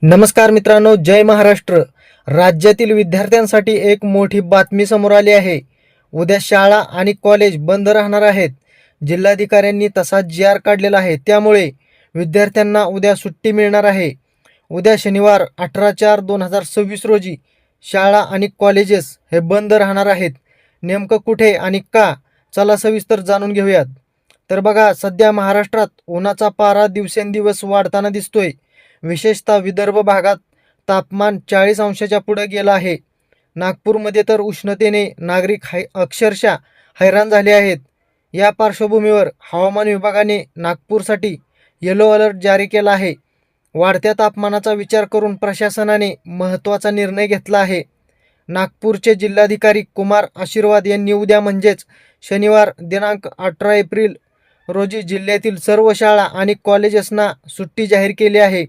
नमस्कार मित्रांनो, जय महाराष्ट्र. राज्यातील विद्यार्थ्यांसाठी एक मोठी बातमी समोर आली आहे. उद्या शाळा आणि कॉलेज बंद राहणार आहेत. जिल्हाधिकाऱ्यांनी तसा जी.आर. काढलेला आहे. त्यामुळे विद्यार्थ्यांना उद्या सुट्टी मिळणार आहे. उद्या शनिवार 18/4/2026 रोजी शाळा आणि कॉलेजेस हे बंद राहणार आहेत. नेमकं कुठे आणि का? चला सविस्तर जाणून घेऊयात. तर बघा, सध्या महाराष्ट्रात उन्हाचा पारा दिवसेंदिवस वाढताना दिसतोय. विशेषतः विदर्भ भागात तापमान 40 अंशाच्या पुढे गेलं आहे. नागपूरमध्ये तर उष्णतेने नागरिक अक्षरशः हैराण झाले आहेत. या पार्श्वभूमीवर हवामान विभागाने नागपूरसाठी येलो अलर्ट जारी केला आहे. वाढत्या तापमानाचा विचार करून प्रशासनाने महत्त्वाचा निर्णय घेतला आहे. नागपूरचे जिल्हाधिकारी कुमार आशीर्वाद यांनी उद्या म्हणजेच शनिवार दिनांक 18 एप्रिल रोजी जिल्ह्यातील सर्व शाळा आणि कॉलेजेसना सुट्टी जाहीर केली आहे.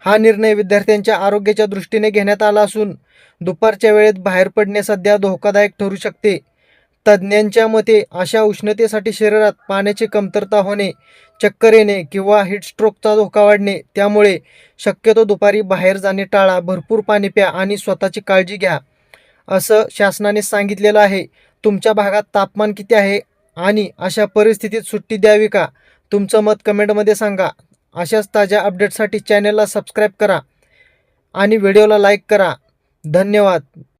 हा निर्णय विद्यार्थ्यांच्या आरोग्याच्या दृष्टीने घेण्यात आला असून दुपारच्या वेळेत बाहेर पडणे सध्या धोकादायक ठरू शकते. तज्ज्ञांच्या मते अशा उष्णतेसाठी शरीरात पाण्याची कमतरता होणे, चक्कर येणे किंवा हीटस्ट्रोकचा धोका वाढणे. त्यामुळे शक्यतो दुपारी बाहेर जाणे टाळा, भरपूर पाणी प्या आणि स्वतःची काळजी घ्या, असं शासनाने सांगितलेलं आहे. तुमच्या भागात तापमान किती आहे आणि अशा परिस्थितीत सुट्टी द्यावी का? तुमचं मत कमेंटमध्ये सांगा. अशाच ताज्या अपडेट्ससाठी चॅनलला सबस्क्राईब करा आणि व्हिडिओला लाईक करा. धन्यवाद.